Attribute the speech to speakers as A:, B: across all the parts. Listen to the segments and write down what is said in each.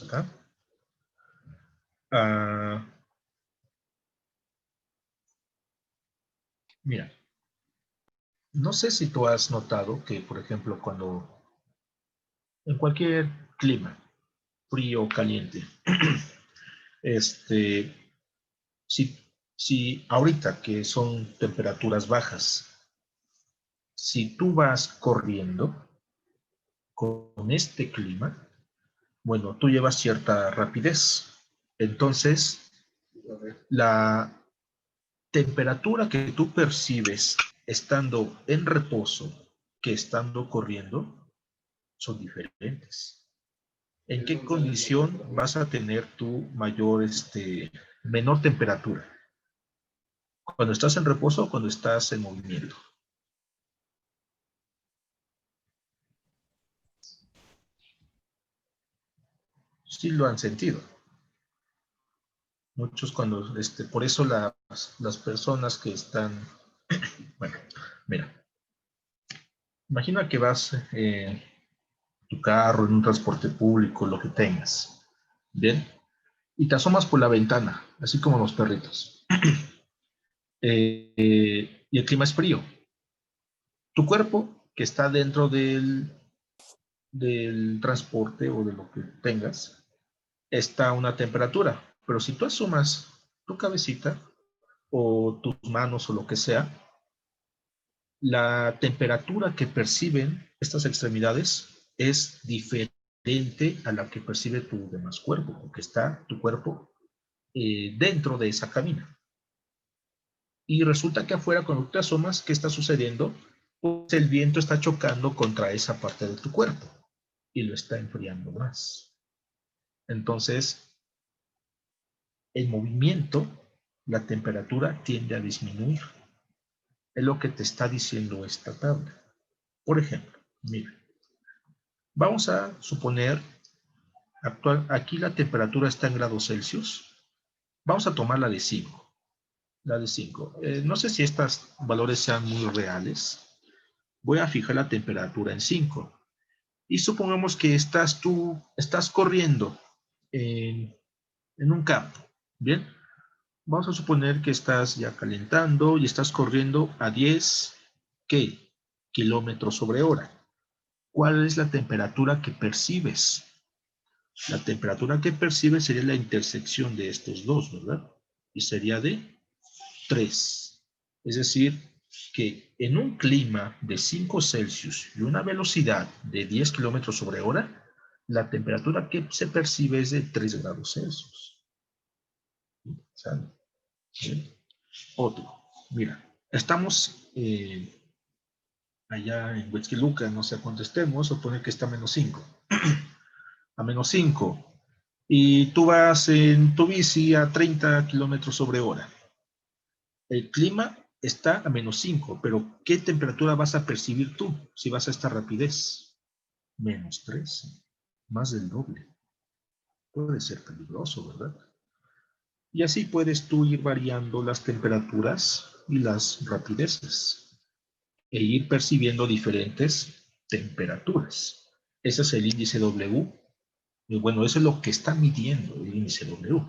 A: acá. Mira, no sé si tú has notado que, por ejemplo, cuando en cualquier clima, frío o caliente, si ahorita que son temperaturas bajas, si tú vas corriendo con este clima, bueno, tú llevas cierta rapidez. Entonces, la temperatura que tú percibes estando en reposo que estando corriendo son diferentes. ¿En qué condición vas a tener tu menor temperatura? ¿Cuando estás en reposo o cuando estás en movimiento? Sí lo han sentido. Muchos cuando, por eso las personas que están, bueno, mira, imagina que vas en tu carro, en un transporte público, lo que tengas, ¿bien? Y te asomas por la ventana, así como los perritos. Y el clima es frío. Tu cuerpo, que está dentro del transporte o de lo que tengas, está a una temperatura. Pero si tú asomas tu cabecita o tus manos o lo que sea, la temperatura que perciben estas extremidades es diferente a la que percibe tu demás cuerpo, porque está tu cuerpo dentro de esa cabina. Y resulta que afuera, cuando te asomas, ¿qué está sucediendo? Pues el viento está chocando contra esa parte de tu cuerpo y lo está enfriando más. Entonces, en movimiento, la temperatura tiende a disminuir. Es lo que te está diciendo esta tabla. Por ejemplo, mira, vamos a suponer, aquí la temperatura está en grados Celsius. Vamos a tomar la de 5. La de 5. No sé si estos valores sean muy reales. Voy a fijar la temperatura en 5. Y supongamos que estás corriendo en un campo. Bien, vamos a suponer que estás ya calentando y estás corriendo a 10, ¿qué? Kilómetros sobre hora. ¿Cuál es la temperatura que percibes? La temperatura que percibes sería la intersección de estos dos, ¿verdad? Y sería de 3. Es decir, que en un clima de 5 Celsius y una velocidad de 10 kilómetros sobre hora, la temperatura que se percibe es de 3 grados Celsius. ¿Sale? ¿Bien? Otro. Mira, estamos allá en Huixquiluca, no sé a cuánto estemos, supone que está a menos 5. A menos 5. Y tú vas en tu bici a 30 kilómetros sobre hora. El clima está a menos 5, pero ¿qué temperatura vas a percibir tú si vas a esta rapidez? Menos 13, más del doble. Puede ser peligroso, ¿verdad? Y así puedes tú ir variando las temperaturas y las rapideces e ir percibiendo diferentes temperaturas. Ese es el índice W. Y bueno, eso es lo que está midiendo el índice W.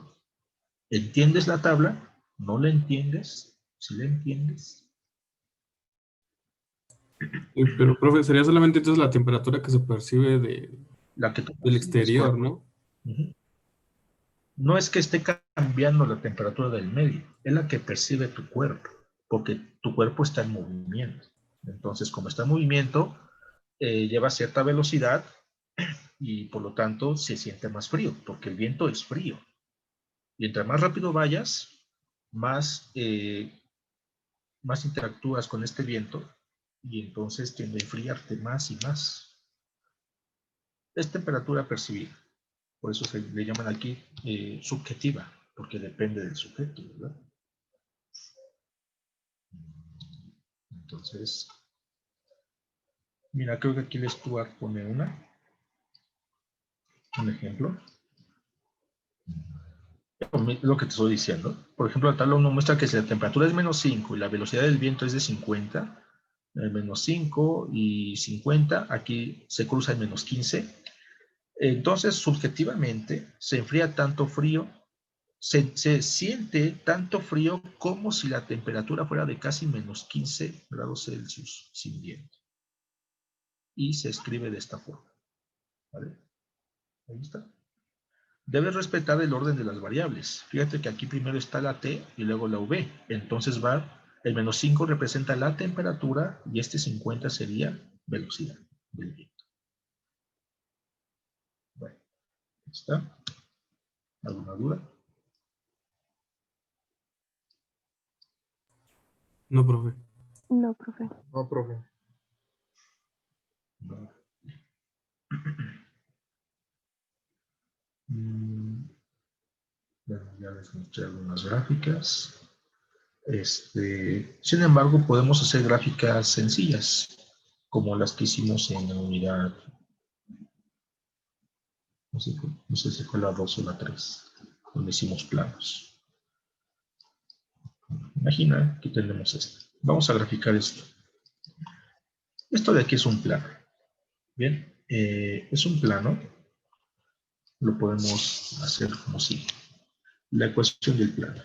A: ¿Entiendes la tabla? ¿No la entiendes? ¿Sí la entiendes?
B: Pero, profe, sería solamente entonces la temperatura que se percibe
A: La que tú
B: del
A: percibes,
B: exterior,
A: correcto.
B: ¿no?
A: Uh-huh. No es que esté cambiando la temperatura del medio, es la que percibe tu cuerpo, porque tu cuerpo está en movimiento. Entonces, como está en movimiento, lleva cierta velocidad y por lo tanto se siente más frío, porque el viento es frío. Y entre más rápido vayas, más, más interactúas con este viento y entonces tiende a enfriarte más y más. Es temperatura percibida. Por eso se le llaman aquí subjetiva, porque depende del sujeto, ¿verdad? Entonces, mira, creo que aquí el Stuart pone un ejemplo. Lo que te estoy diciendo. Por ejemplo, la tabla 1 muestra que si la temperatura es menos 5 y la velocidad del viento es de 50, menos 5 y 50, aquí se cruza en menos 15. Entonces, subjetivamente, se enfría tanto frío, se siente tanto frío como si la temperatura fuera de casi menos 15 grados Celsius sin viento. Y se escribe de esta forma. ¿Vale? Ahí está. Debes respetar el orden de las variables. Fíjate que aquí primero está la T y luego la V. Entonces el menos 5 representa la temperatura y este 50 sería velocidad del viento. Bueno, ahí está. ¿Alguna duda?
B: No, profe.
C: No, profe.
D: No, profe.
A: No. Bueno, ya les mostré algunas gráficas. Sin embargo, podemos hacer gráficas sencillas, como las que hicimos en la unidad, no sé si fue la 2 o la 3, donde hicimos planos. Imagina que tenemos esto. Vamos a graficar esto. Esto de aquí es un plano. Bien, es un plano. Lo podemos hacer como sigue. La ecuación del plano.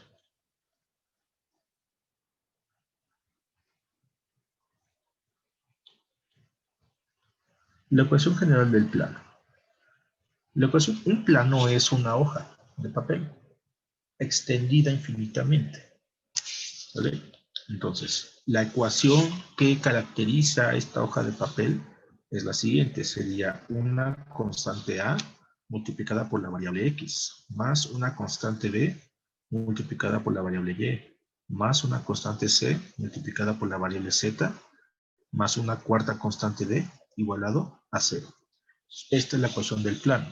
A: La ecuación general del plano. Un plano es una hoja de papel extendida infinitamente. ¿Vale? Entonces, la ecuación que caracteriza esta hoja de papel es la siguiente. Sería una constante A multiplicada por la variable X, más una constante B multiplicada por la variable Y, más una constante C multiplicada por la variable Z, más una cuarta constante D igualado a 0. Esta es la ecuación del plano.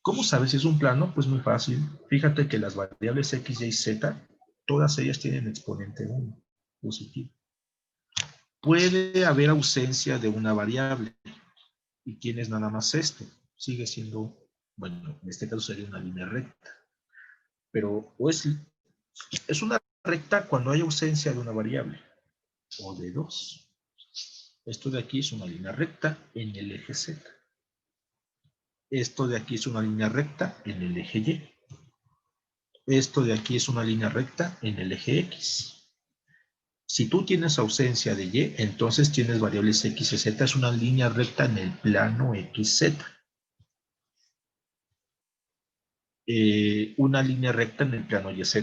A: ¿Cómo sabes si es un plano? Pues muy fácil. Fíjate que las variables X, Y, Z, todas ellas tienen exponente 1, positivo. Puede haber ausencia de una variable. ¿Y tienes nada más esto? Sigue siendo, bueno, en este caso sería una línea recta. Pero es una recta cuando hay ausencia de una variable. O de dos. Esto de aquí es una línea recta en el eje Z. Esto de aquí es una línea recta en el eje Y. Esto de aquí es una línea recta en el eje X. Si tú tienes ausencia de Y, entonces tienes variables X y Z, es una línea recta en el plano XZ. Una línea recta en el plano YZ,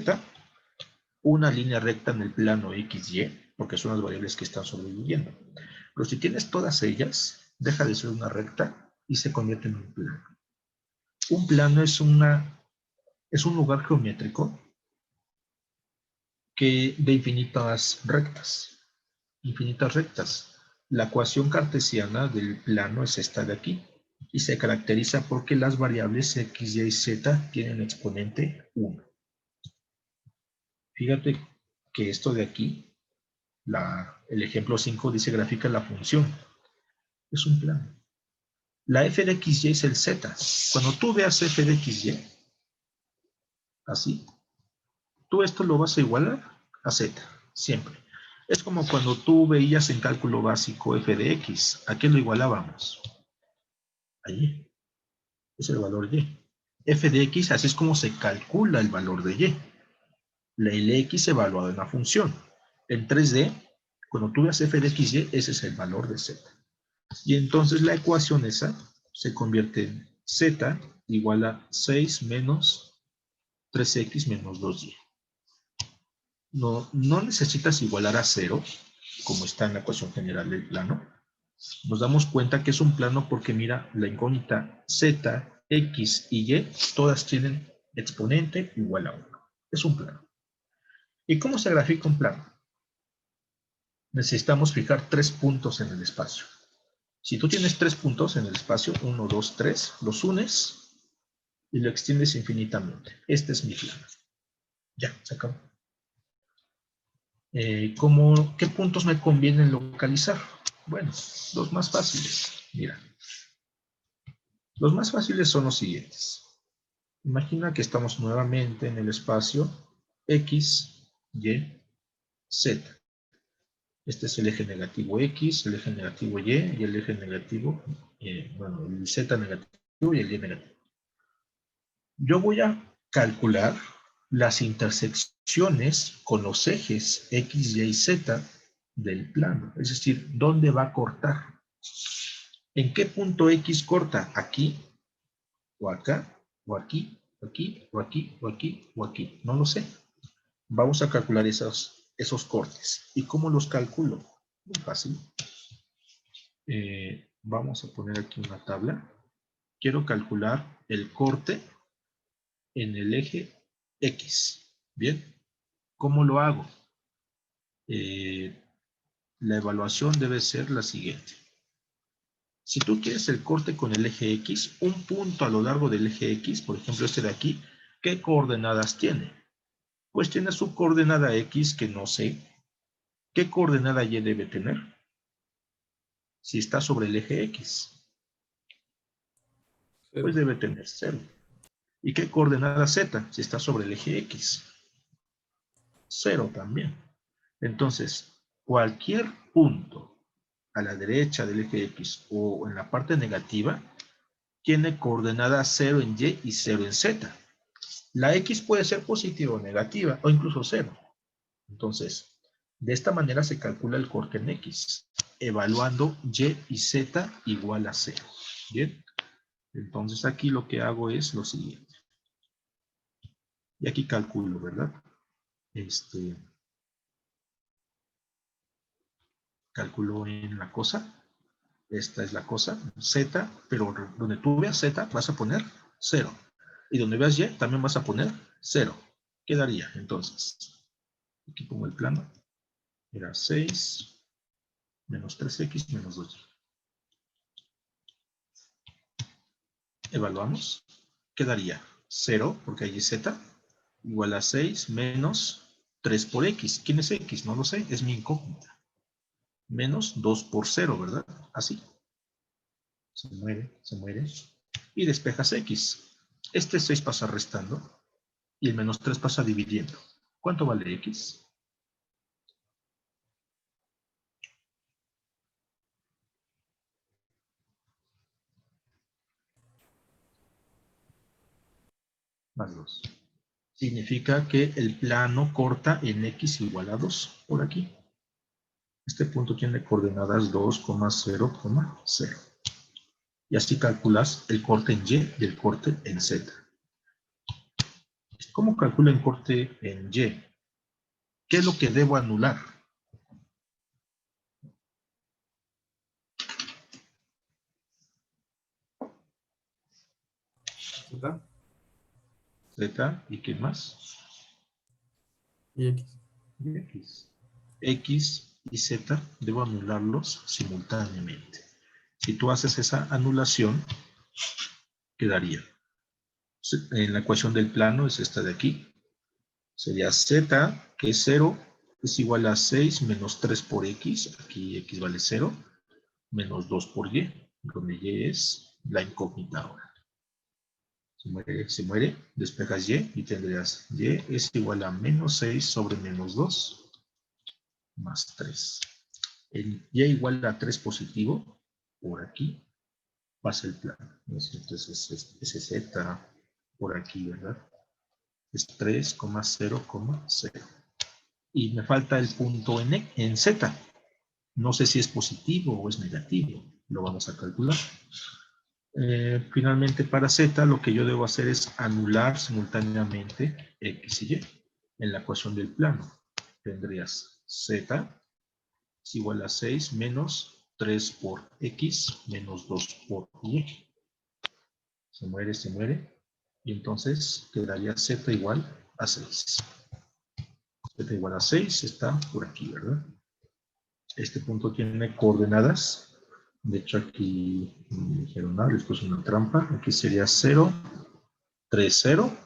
A: una línea recta en el plano XY, porque son las variables que están sobreviviendo. Pero si tienes todas ellas, deja de ser una recta y se convierte en un plano. Un plano es un lugar geométrico de infinitas rectas. Infinitas rectas. La ecuación cartesiana del plano es esta de aquí y se caracteriza porque las variables X, Y y Z tienen exponente 1. Fíjate que esto de aquí, el ejemplo 5 dice grafica la función. Es un plano. La f de xy es el z. Cuando tú veas f de xy, así, tú esto lo vas a igualar a z, siempre. Es como cuando tú veías en cálculo básico f de x. ¿A qué lo igualábamos? Allí. Es el valor y. F de x, así es como se calcula el valor de y. El x evaluado en la función. En 3D, cuando tú veas f de xy, ese es el valor de z. Y entonces la ecuación esa se convierte en z igual a 6 menos 3x menos 2y. No necesitas igualar a 0, como está en la ecuación general del plano. Nos damos cuenta que es un plano porque mira, la incógnita z, x y y, todas tienen exponente igual a 1. Es un plano. ¿Y cómo se grafica un plano? Necesitamos fijar 3 puntos en el espacio. Si tú tienes 3 puntos en el espacio, 1, 2, 3, los unes y lo extiendes infinitamente. Este es mi plano. Ya, se acabó. ¿Qué puntos me conviene localizar? Bueno, los más fáciles. Mira, los más fáciles son los siguientes. Imagina que estamos nuevamente en el espacio X, Y, Z. Este es el eje negativo X, el eje negativo Y y el eje negativo, bueno, el Z negativo. y el Y negativo. Yo voy a calcular las intersecciones con los ejes X, Y y Z del plano. Es decir, ¿dónde va a cortar? ¿En qué punto X corta? ¿Aquí? ¿O acá? ¿O aquí? ¿O aquí? ¿O aquí? ¿O aquí? ¿O aquí? No lo sé. Vamos a calcular esos cortes. ¿Y cómo los calculo? Muy fácil. Vamos a poner aquí una tabla. Quiero calcular el corte en el eje X. Bien. ¿Cómo lo hago? La evaluación debe ser la siguiente. Si tú quieres el corte con el eje X, un punto a lo largo del eje X, por ejemplo este de aquí, ¿qué coordenadas tiene? Pues tiene su coordenada X que no sé. ¿Qué coordenada Y debe tener? Si está sobre el eje X, pues debe tener 0. ¿Y qué coordenada Z? Si está sobre el eje X. 0 también. Entonces, cualquier punto a la derecha del eje X o en la parte negativa tiene coordenada 0 en Y y 0 en Z. La X puede ser positiva o negativa o incluso 0. Entonces, de esta manera se calcula el corte en X, evaluando Y y Z igual a 0. Bien. Entonces aquí lo que hago es lo siguiente. Y aquí calculo, ¿verdad? Calculo en la cosa. Esta es la cosa, Z, pero donde tú veas Z vas a poner 0. Y donde veas Y también vas a poner 0. ¿Qué daría entonces? Aquí pongo el plano. Era 6 menos 3X menos 2Y. Evaluamos. ¿Qué daría? 0, porque hay Z, igual a 6 menos 3 por X. ¿Quién es X? No lo sé, es mi incógnita. Menos 2 por 0, ¿verdad? Así. Se muere. Y despejas X. Este 6 pasa restando y el menos 3 pasa dividiendo. ¿Cuánto vale X? Más 2. Significa que el plano corta en X igual a 2 por aquí. Este punto tiene coordenadas 2,0,0. Y así calculas el corte en Y y el corte en Z. ¿Cómo calcula el corte en Y? ¿Qué es lo que debo anular?
B: Z
A: Z, ¿y qué más?
B: y X.
A: Y X. X y Z debo anularlos simultáneamente. Si tú haces esa anulación, quedaría. En la ecuación del plano es esta de aquí. Sería Z, que es 0, es igual a 6 menos 3 por X. Aquí X vale 0. Menos 2 por Y, donde Y es la incógnita ahora. Se muere, despejas Y tendrías Y es igual a menos 6 sobre menos 2 más 3. El Y igual a 3 positivo, por aquí pasa el plano. Entonces ese Z por aquí, ¿verdad? Es 3,0,0. Y me falta el punto en Z. No sé si es positivo o es negativo. Lo vamos a calcular. Finalmente, para Z, lo que yo debo hacer es anular simultáneamente X y Y en la ecuación del plano. Tendrías Z es igual a 6 menos 3 por X menos 2 por Y. Se muere. Y entonces quedaría Z igual a 6. Z igual a 6 está por aquí, ¿verdad? Este punto tiene coordenadas. De hecho, aquí me dijeron, les puse una trampa. Aquí sería 0, 3, 0.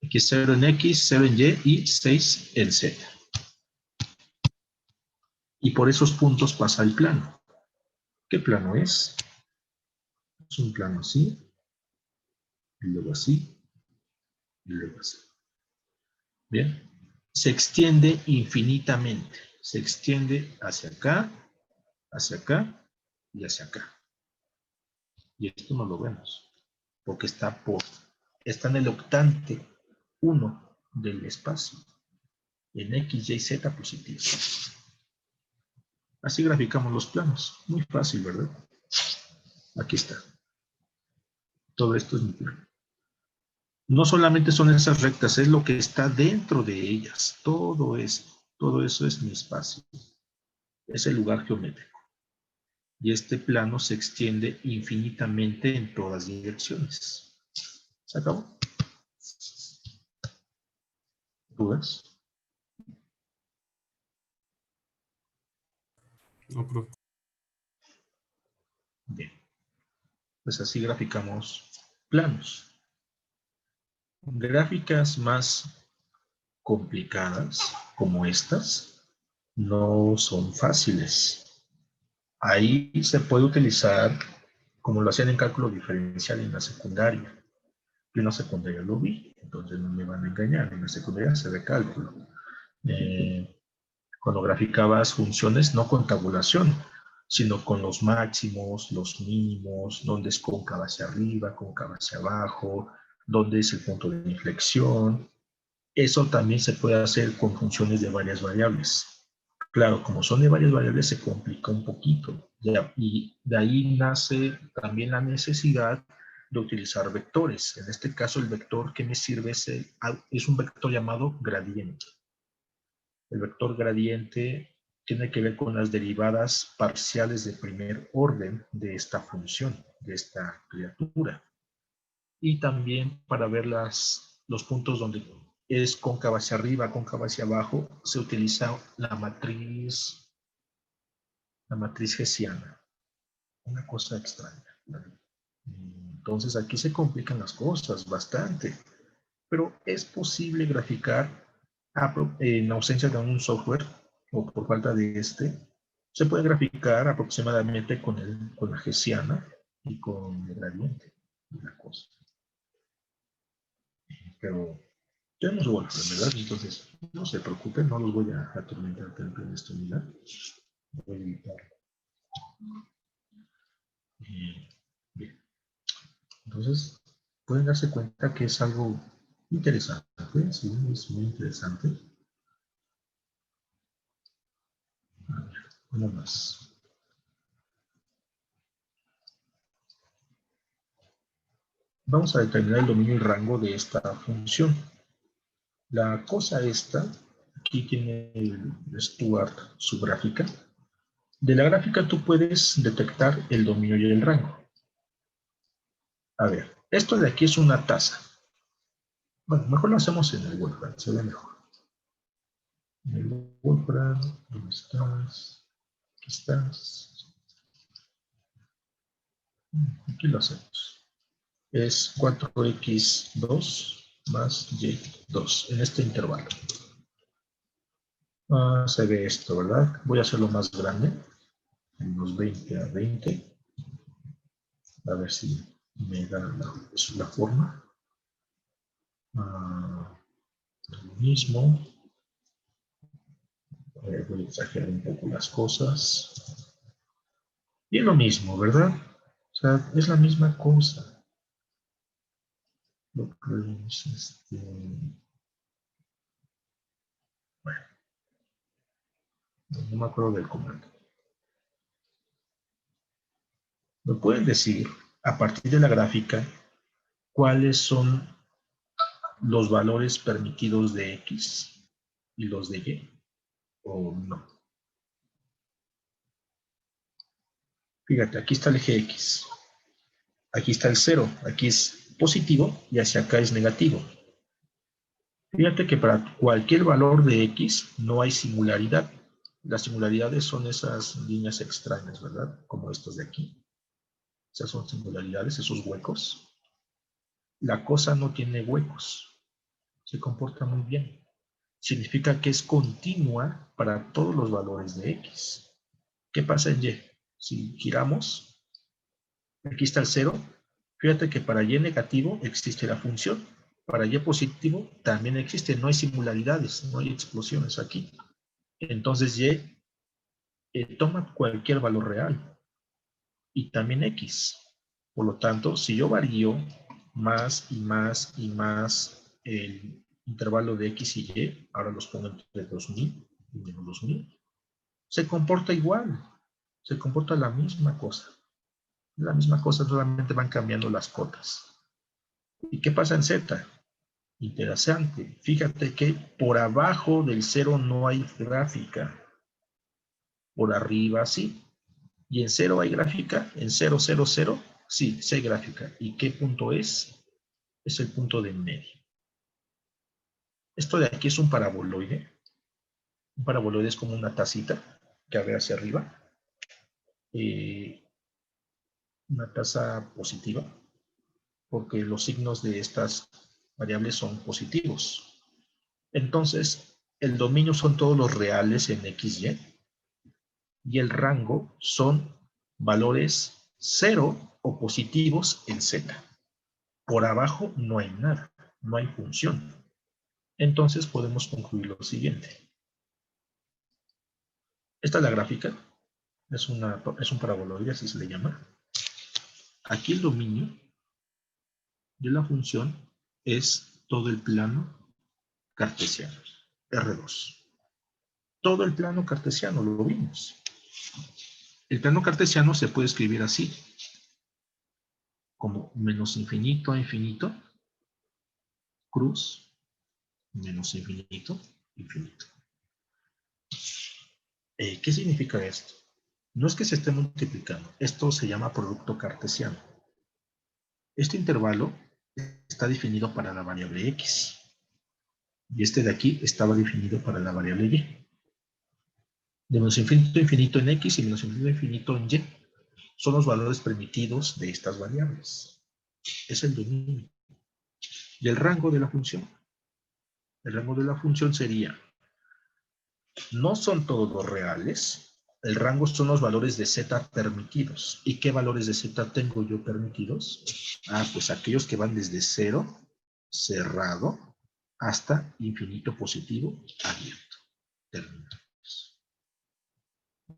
A: Aquí 0 en X, 0 en Y y 6 en Z. Y por esos puntos pasa el plano. ¿Qué plano es? Es un plano así, y luego así, y luego así. Bien. Se extiende infinitamente. Se extiende hacia acá y hacia acá. Y esto no lo vemos, porque está en el octante 1 del espacio, en X, Y, Z positivo. Así graficamos los planos. Muy fácil, ¿verdad? Aquí está. Todo esto es mi plano. No solamente son esas rectas, es lo que está dentro de ellas. Todo eso es mi espacio. Es el lugar geométrico. Y este plano se extiende infinitamente en todas direcciones. ¿Se acabó? ¿Dudas?
B: No, profe.
A: Bien. Pues así graficamos planos. Gráficas más complicadas, como estas, no son fáciles. Ahí se puede utilizar, como lo hacían en cálculo diferencial en la secundaria. Yo en la secundaria lo vi, entonces no me van a engañar. En la secundaria se ve cálculo. Cuando graficabas funciones, no con tabulación, sino con los máximos, los mínimos, dónde es cóncava hacia arriba, cóncava hacia abajo, dónde es el punto de inflexión. Eso también se puede hacer con funciones de varias variables. Claro, como son de varias variables, se complica un poquito. Y de ahí nace también la necesidad de utilizar vectores. En este caso, el vector que me sirve es un vector llamado gradiente. El vector gradiente tiene que ver con las derivadas parciales de primer orden de esta función, de esta criatura. Y también para ver los puntos donde es cóncava hacia arriba, cóncava hacia abajo, se utiliza la matriz hessiana. Una cosa extraña. Entonces aquí se complican las cosas bastante, pero es posible graficar en ausencia de un software o por falta de se puede graficar aproximadamente con la hessiana y con el gradiente de la cosa. Pero tenemos Wolfram, ¿verdad? Entonces, no se preocupen, no los voy a atormentar tanto en esta unidad. Voy a evitarlo. Bien. Entonces, pueden darse cuenta que es algo interesante, sí, es muy interesante. A ver, una más. Vamos a determinar el dominio y rango de esta función. La cosa esta, aquí tiene el Stuart su gráfica. De la gráfica tú puedes detectar el dominio y el rango. A ver, esto de aquí es una taza. Bueno, mejor lo hacemos en el Wolfram, se ve mejor. En el Wolfram, ¿dónde estás? Aquí estás. Aquí lo hacemos. Es 4x2 más y2 en este intervalo. Se ve esto, ¿verdad? Voy a hacerlo más grande, unos 20 a 20. A ver si me da la forma. Lo mismo. Voy a exagerar un poco las cosas. Y lo mismo, ¿verdad? O sea, es la misma cosa. Lo que es bueno, no me acuerdo del comando. ¿Me pueden decir, a partir de la gráfica, cuáles son los valores permitidos de X y los de Y? ¿O no? Fíjate, aquí está el eje X. Aquí está el 0. Aquí es positivo y hacia acá es negativo. Fíjate que para cualquier valor de X no hay singularidad. Las singularidades son esas líneas extrañas, ¿verdad? Como estas de aquí. Esas son singularidades, esos huecos. La cosa no tiene huecos. Se comporta muy bien. Significa que es continua para todos los valores de X. ¿Qué pasa en Y? Si giramos, aquí está el 0. Fíjate que para Y negativo existe la función. Para Y positivo también existe. No hay singularidades, no hay explosiones aquí. Entonces Y toma cualquier valor real y también X. Por lo tanto, si yo varío más y más y más el intervalo de X y Y, ahora los pongo entre 2000 y menos 2000, se comporta igual, se comporta la misma cosa. La misma cosa, solamente van cambiando las cotas. ¿Y qué pasa en Z? Interesante. Fíjate que por abajo del 0 no hay gráfica. Por arriba sí. ¿Y en 0 hay gráfica? En 0, 0, 0, sí, sí hay gráfica. ¿Y qué punto es? Es el punto de medio. Esto de aquí es un paraboloide. Un paraboloide es como una tacita que abre hacia arriba. Una taza positiva, porque los signos de estas variables son positivos. Entonces, el dominio son todos los reales en XY y el rango son valores 0 o positivos en Z. Por abajo no hay nada, no hay función. Entonces podemos concluir lo siguiente. Esta es la gráfica, es un paraboloide, así se le llama. Aquí el dominio de la función es todo el plano cartesiano, R2. Todo el plano cartesiano, lo vimos. El plano cartesiano se puede escribir así, como menos infinito a infinito, cruz, menos infinito, infinito. ¿Qué significa esto? No es que se esté multiplicando, esto se llama producto cartesiano. Este intervalo está definido para la variable X, y este de aquí estaba definido para la variable Y. De menos infinito a infinito en X y menos infinito a infinito en Y son los valores permitidos de estas variables. Es el dominio. Y el rango de la función. El rango de la función sería, no son todos los reales, el rango son los valores de Z permitidos. ¿Y qué valores de Z tengo yo permitidos? Pues aquellos que van desde 0, cerrado, hasta infinito positivo, abierto. Terminados.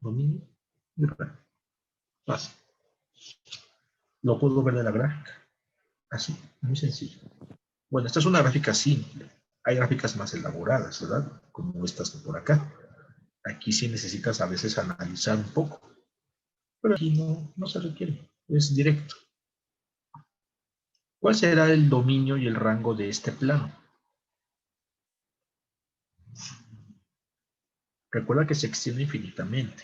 A: Dominio y rango. Fácil. Lo puedo ver de la gráfica. Así, muy sencillo. Bueno, esta es una gráfica simple. Hay gráficas más elaboradas, ¿verdad? Como estas de por acá. Aquí sí necesitas a veces analizar un poco. Pero aquí no se requiere. Es directo. ¿Cuál será el dominio y el rango de este plano? Recuerda que se extiende infinitamente.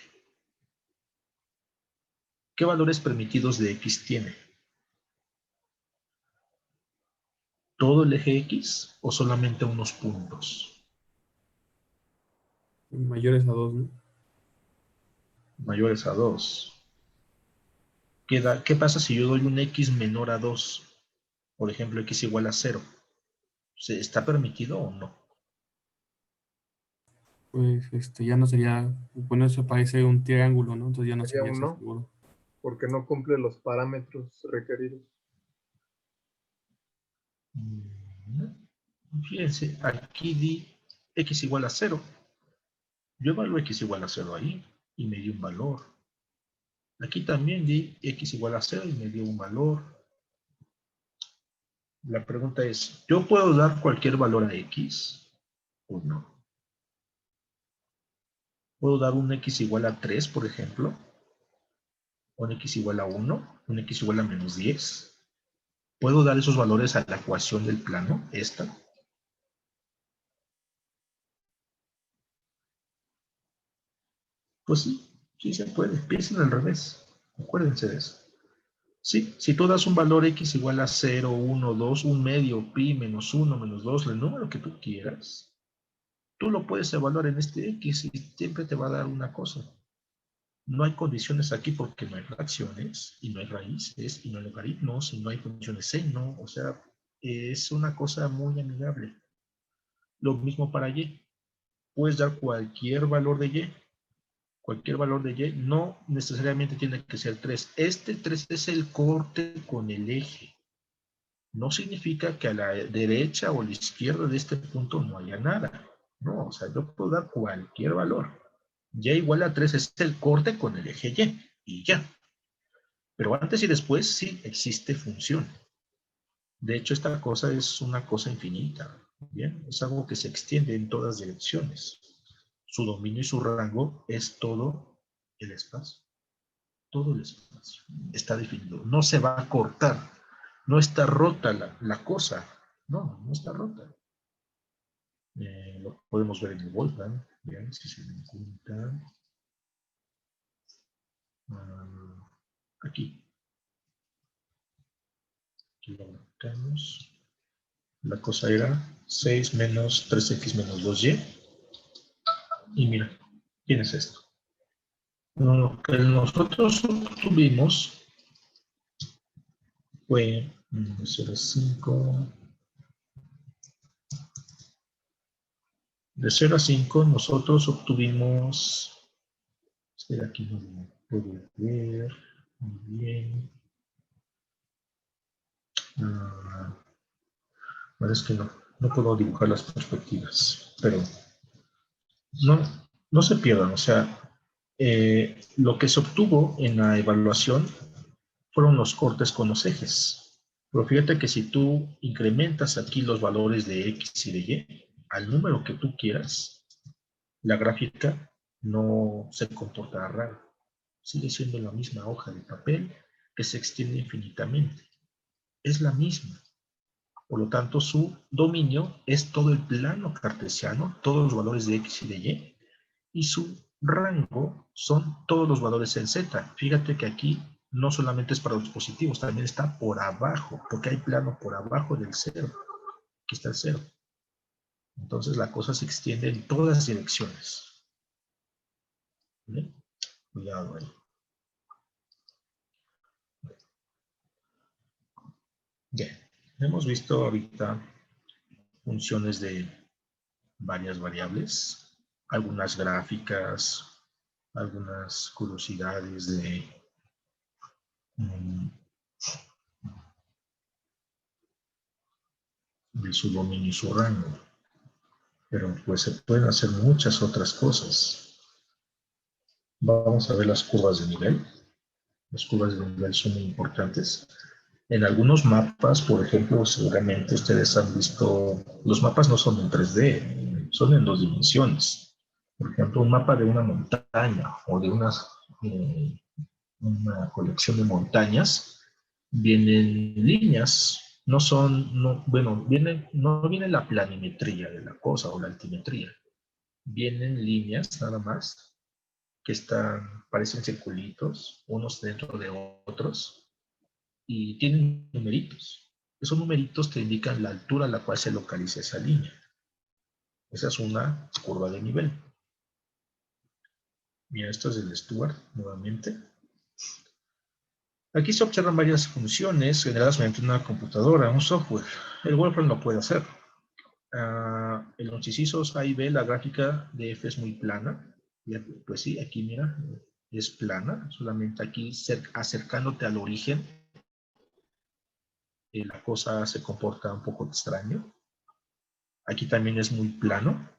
A: ¿Qué valores permitidos de X tiene? ¿Todo el eje X o solamente unos puntos?
B: Mayores a 2, ¿no?
A: Mayores a 2. ¿Qué pasa si yo doy un X menor a 2? Por ejemplo, X igual a 0. ¿Está permitido o no?
B: Pues ya no sería, bueno, eso parece un triángulo, ¿no? Entonces ya no
C: Sería
B: sería
C: un
B: ese
C: no,
B: seguro.
C: porque no cumple los parámetros requeridos.
A: Fíjense, aquí di X igual a 0. Yo evalúo X igual a 0 ahí y me dio un valor. Aquí también di X igual a 0 y me dio un valor. La pregunta es, ¿yo puedo dar cualquier valor a X o no? ¿Puedo dar un X igual a 3, por ejemplo? ¿Un X igual a 1? ¿Un X igual a menos 10? ¿Puedo dar esos valores a la ecuación del plano, esta? Pues sí, sí se puede. Piensen al revés. Acuérdense de eso. Sí, si tú das un valor X igual a 0, 1, 2, un medio, pi, menos 1, menos 2, el número que tú quieras, tú lo puedes evaluar en este X y siempre te va a dar una cosa. No hay condiciones aquí porque no hay fracciones, y no hay raíces, y no hay logaritmos, y no hay funciones seno, o sea, es una cosa muy amigable. Lo mismo para Y. Puedes dar cualquier valor de Y. Cualquier valor de Y no necesariamente tiene que ser 3. Este 3 es el corte con el eje. No significa que a la derecha o a la izquierda de este punto no haya nada. No, o sea, yo puedo dar cualquier valor. Y igual a 3 es el corte con el eje Y. Y ya. Pero antes y después sí existe función. De hecho, esta cosa es una cosa infinita. Bien, es algo que se extiende en todas direcciones. Su dominio y su rango es todo el espacio. Todo el espacio está definido. No se va a cortar. No está rota la cosa. No, no está rota. Lo podemos ver en el Wolfram. Vean si se dan cuenta. Aquí. Aquí lo marcamos. La cosa era 6 menos 3x menos 2y. Y mira, ¿quién es esto? Lo que nosotros obtuvimos fue 0,5. De 0 a 5 nosotros obtuvimos, espera, aquí no lo puedo ver muy bien. Bueno, es que no puedo dibujar las perspectivas, pero no se pierdan, o sea, lo que se obtuvo en la evaluación fueron los cortes con los ejes. Pero fíjate que si tú incrementas aquí los valores de X y de Y, al número que tú quieras, la gráfica no se comportará raro. Sigue siendo la misma hoja de papel que se extiende infinitamente. Es la misma. Por lo tanto, su dominio es todo el plano cartesiano, todos los valores de X y de Y, y su rango son todos los valores en Z. Fíjate que aquí no solamente es para los positivos, también está por abajo, porque hay plano por abajo del cero. Aquí está el cero. Entonces la cosa se extiende en todas direcciones. ¿Bien? Cuidado ahí. Bien, hemos visto ahorita funciones de varias variables, algunas gráficas, algunas curiosidades de su dominio y su rango. Pero pues se pueden hacer muchas otras cosas. Vamos a ver las curvas de nivel. Las curvas de nivel son muy importantes. En algunos mapas, por ejemplo, seguramente ustedes han visto, los mapas no son en 3D, son en 2 dimensiones. Por ejemplo, un mapa de una montaña o de una colección de montañas, vienen líneas, no son, bueno, no viene la planimetría de la cosa o la altimetría, vienen líneas nada más que parecen circulitos, unos dentro de otros, y tienen numeritos. Esos numeritos te indican la altura a la cual se localiza esa línea. Esa es una curva de nivel. Mira, esto es del Stuart, nuevamente. Aquí se observan varias funciones generadas mediante una computadora, un software. El Wolfram lo puede hacer. En los incisos A y B, la gráfica de F es muy plana. Pues sí, aquí mira, es plana. Solamente aquí acercándote al origen, la cosa se comporta un poco extraño. Aquí también es muy plano.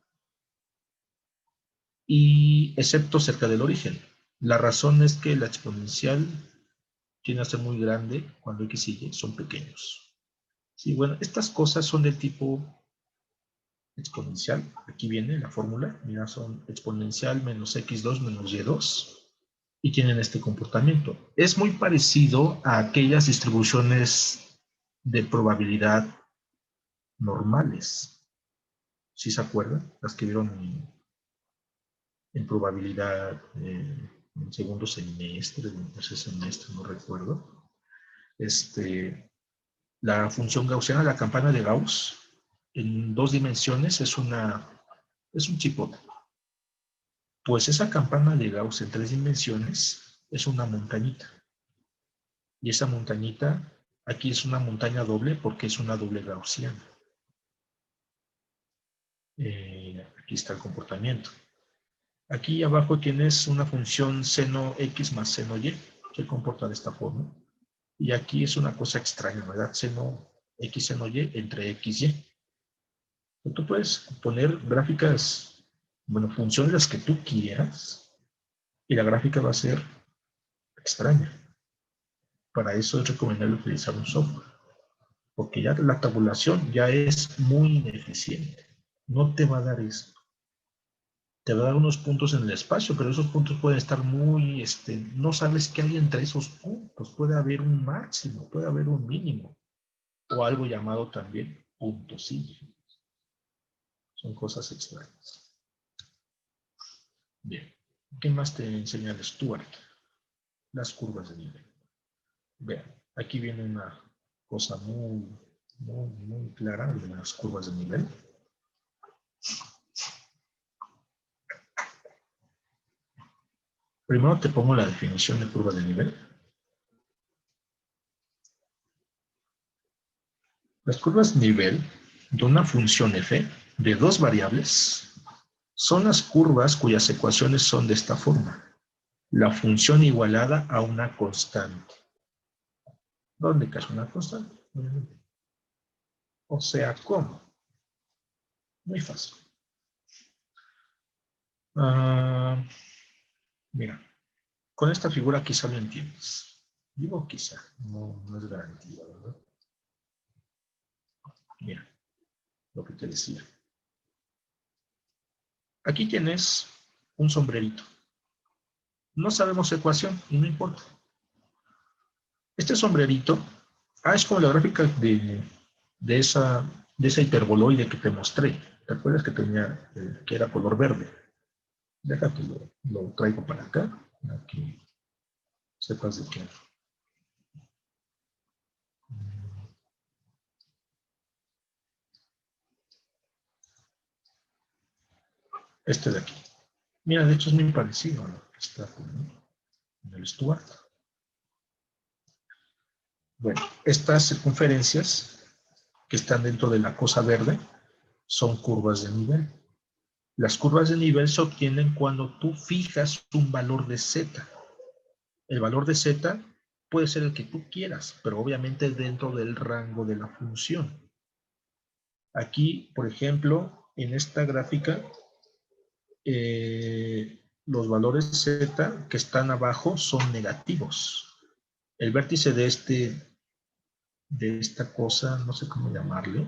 A: Y excepto cerca del origen. La razón es que la exponencial tiende a ser muy grande cuando X y Y son pequeños. Sí, bueno, estas cosas son del tipo exponencial. Aquí viene la fórmula. Mira, son exponencial menos x2 menos y2. Y tienen este comportamiento. Es muy parecido a aquellas distribuciones de probabilidad normales. ¿Sí se acuerdan? Las que vieron en probabilidad en segundo semestre, en tercer semestre, no recuerdo. La función gaussiana, la campana de Gauss, en 2 dimensiones es un chipote. Pues esa campana de Gauss en 3 dimensiones es una montañita. Y esa montañita, aquí es una montaña doble porque es una doble gaussiana. Aquí está el comportamiento. Aquí abajo tienes una función seno x más seno y, se comporta de esta forma. Y aquí es una cosa extraña, ¿verdad? Seno x seno y entre x y. Tú puedes poner gráficas, bueno, funciones las que tú quieras, y la gráfica va a ser extraña. Para eso es recomendable utilizar un software. porque ya la tabulación ya es muy ineficiente. No te va a dar esto. Te va a dar unos puntos en el espacio, pero esos puntos pueden estar muy, no sabes qué hay entre esos puntos. Puede haber un máximo, puede haber un mínimo, o algo llamado también puntos ínfimos. Son cosas extrañas. Bien. ¿Qué más te enseña el Stuart? Las curvas de nivel. Vean, aquí viene una cosa muy clara de las curvas de nivel. Primero te pongo la definición de curva de nivel. Las curvas de nivel de una función f de dos variables son las curvas cuyas ecuaciones son de esta forma. La función igualada a una constante. ¿Dónde cae una constante? O sea, ¿cómo? Muy fácil. Mira, con esta figura quizá lo entiendes. Digo quizá, no es garantía, ¿verdad? Mira, lo que te decía. Aquí tienes un sombrerito. No sabemos ecuación y no importa. Este sombrerito, es como la gráfica de esa hiperboloide que te mostré. ¿Te acuerdas que tenía, que era color verde? Déjate, lo traigo para acá, para que sepas de qué. Este de aquí. Mira, de hecho es muy parecido a lo que está en el Stuart. Bueno, estas circunferencias que están dentro de la cosa verde son curvas de nivel. Las curvas de nivel se obtienen cuando tú fijas un valor de z. El valor de z puede ser el que tú quieras, pero obviamente dentro del rango de la función. Aquí, por ejemplo, en esta gráfica, los valores z que están abajo son negativos. El vértice de esta cosa, no sé cómo llamarle,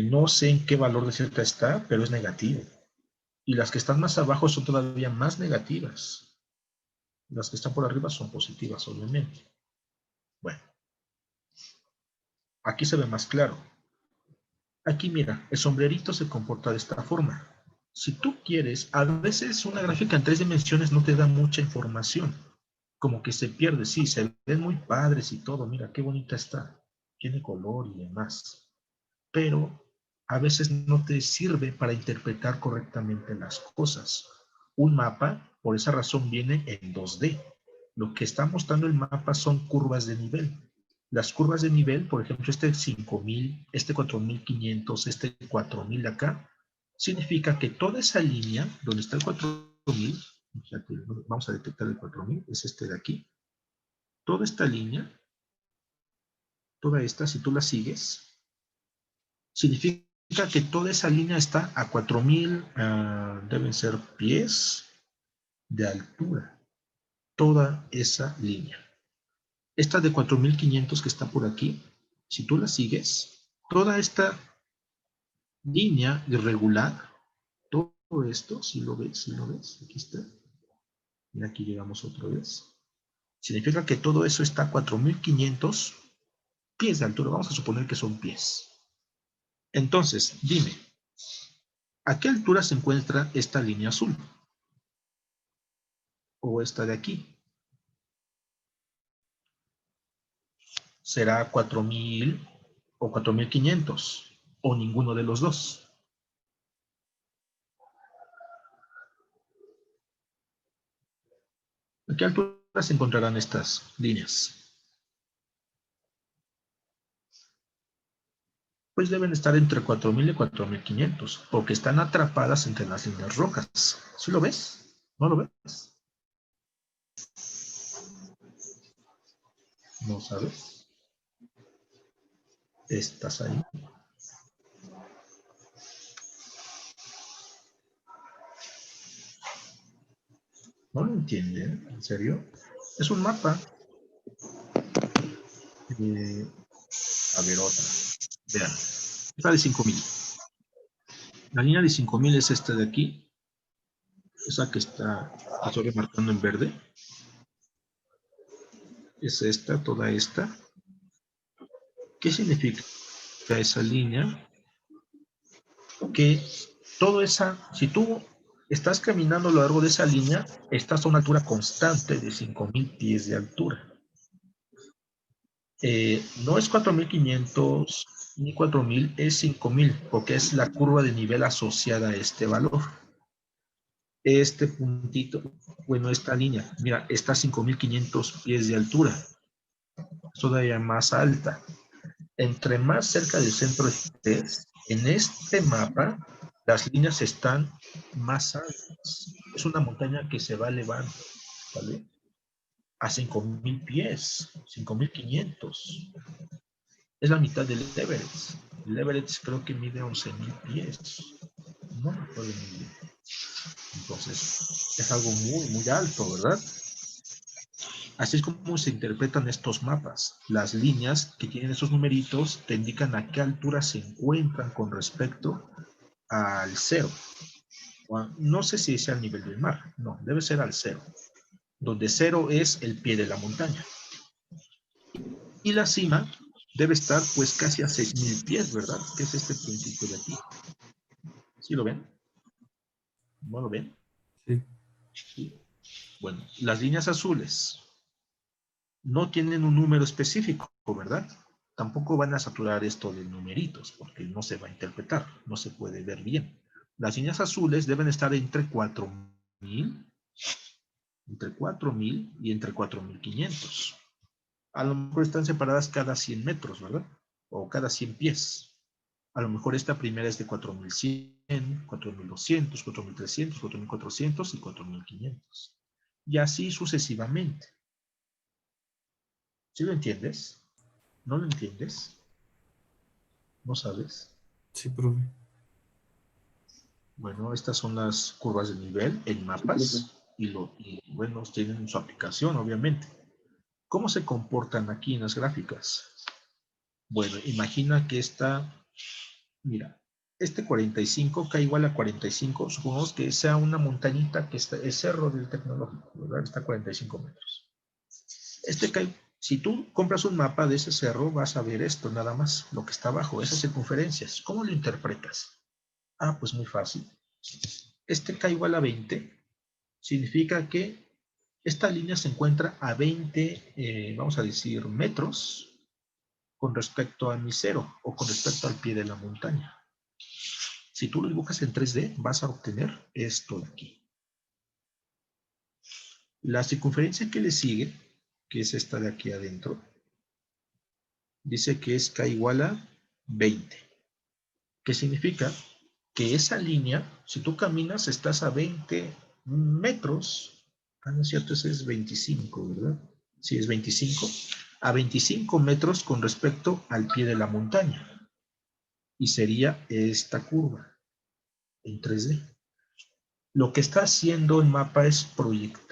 A: no sé en qué valor de z está, pero es negativo. Y las que están más abajo son todavía más negativas. Las que están por arriba son positivas, obviamente. Bueno, aquí se ve más claro. Aquí mira, el sombrerito se comporta de esta forma. Si tú quieres, a veces una gráfica en 3 dimensiones no te da mucha información. Como que se pierde, sí, se ven muy padres y todo. Mira, qué bonita está. Tiene color y demás. Pero a veces no te sirve para interpretar correctamente las cosas. Un mapa, por esa razón, viene en 2D. Lo que está mostrando el mapa son curvas de nivel. Las curvas de nivel, por ejemplo, este 5000, este 4500, este 4000 de acá, significa que toda esa línea, donde está el 4000, vamos a detectar el 4000, es este de aquí. Toda esta línea, toda esta, si tú la sigues, significa que toda esa línea está a 4000, deben ser pies de altura. Toda esa línea. Esta de 4500 que está por aquí, si tú la sigues, toda esta línea irregular, todo esto, si lo ves, aquí está. Y aquí llegamos otra vez. Significa que todo eso está a 4500 pies de altura. Vamos a suponer que son pies. Entonces, dime, ¿a qué altura se encuentra esta línea azul? O esta de aquí. ¿Será 4000 o 4500? O ninguno de los dos. ¿A qué altura se encontrarán estas líneas? Pues deben estar entre 4000 y 4500, porque están atrapadas entre las líneas rojas. ¿Sí lo ves? ¿No lo ves? ¿No sabes? ¿Estás ahí? ¿No lo entienden? ¿En serio? Es un mapa. A ver, otra. Vean. Esta de 5000. La línea de 5000 es esta de aquí. Esa que estoy remarcando en verde. Es esta, toda esta. ¿Qué significa esa línea? Que toda esa, si tú estás caminando a lo largo de esa línea, estás a una altura constante de 5000 pies de altura. No es 4500 ni 4000, es 5000, porque es la curva de nivel asociada a este valor. Este puntito, bueno, esta línea, mira, está a 5500 pies de altura, es todavía más alta. Entre más cerca del centro estés, en este mapa, las líneas están más altas. Es una montaña que se va elevando, ¿vale? A 5000 pies, 5500. Es la mitad del Everest. El Everest creo que mide 11000 pies. No me acuerdo muy bien. Entonces, es algo muy, muy alto, ¿verdad? Así es como se interpretan estos mapas. Las líneas que tienen esos numeritos te indican a qué altura se encuentran con respecto al cero. No sé si sea al nivel del mar. No, debe ser al cero. Donde cero es el pie de la montaña. Y la cima debe estar pues casi a 6000 pies, ¿verdad? Que es este puntito de aquí. ¿Sí lo ven? ¿No lo ven?
B: Sí.
A: Sí. Bueno, las líneas azules no tienen un número específico, ¿verdad? Tampoco van a saturar esto de numeritos, porque no se va a interpretar, no se puede ver bien. Las líneas azules deben estar entre 4000 y entre 4500. A lo mejor están separadas cada 100 metros, ¿verdad? O cada 100 pies. A lo mejor esta primera es de 4100, 4200, 4300, 4400 y 4500. Y así sucesivamente. ¿Sí lo entiendes? ¿No lo entiendes? ¿No sabes?
B: Sí, profe.
A: Bueno, estas son las curvas de nivel en mapas y bueno, tienen su aplicación, obviamente. ¿Cómo se comportan aquí en las gráficas? Bueno, imagina que mira, este 45 K igual a 45, supongamos que sea una montañita que está, el cerro del tecnológico, ¿verdad? Está a 45 metros. Si tú compras un mapa de ese cerro, vas a ver esto nada más, lo que está abajo, esas circunferencias. ¿Cómo lo interpretas? Ah, pues muy fácil. Este K igual a 20 significa que esta línea se encuentra a 20, vamos a decir, metros con respecto a mi cero o con respecto al pie de la montaña. Si tú lo dibujas en 3D, vas a obtener esto de aquí. La circunferencia que le sigue, que es esta de aquí adentro, dice que es K igual a 20. ¿Qué significa? Que esa línea, si tú caminas, estás a 20 metros. Ah, no es cierto, ese es 25, ¿verdad? Sí, es 25. A 25 metros con respecto al pie de la montaña. Y sería esta curva en 3D. Lo que está haciendo el mapa es proyectar.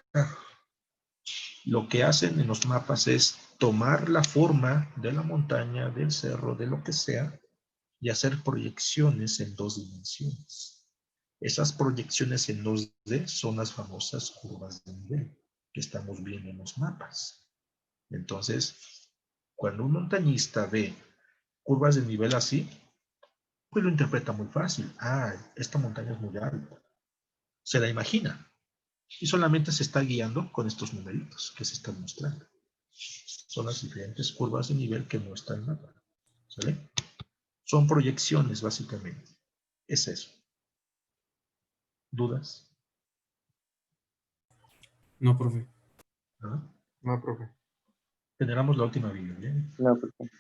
A: Lo que hacen en los mapas es tomar la forma de la montaña, del cerro, de lo que sea, y hacer proyecciones en 2 dimensiones. Esas proyecciones en 2D son las famosas curvas de nivel que estamos viendo en los mapas. Entonces, cuando un montañista ve curvas de nivel así, pues lo interpreta muy fácil. Ah, esta montaña es muy alta. Se la imagina. Y solamente se está guiando con estos numeritos que se están mostrando. Son las diferentes curvas de nivel que muestra el mapa. ¿Sale? Son proyecciones, básicamente. Es eso. ¿Dudas?
B: No, profe.
A: ¿Ah?
C: No, profe.
A: Generamos la última Biblia.
D: No, profe.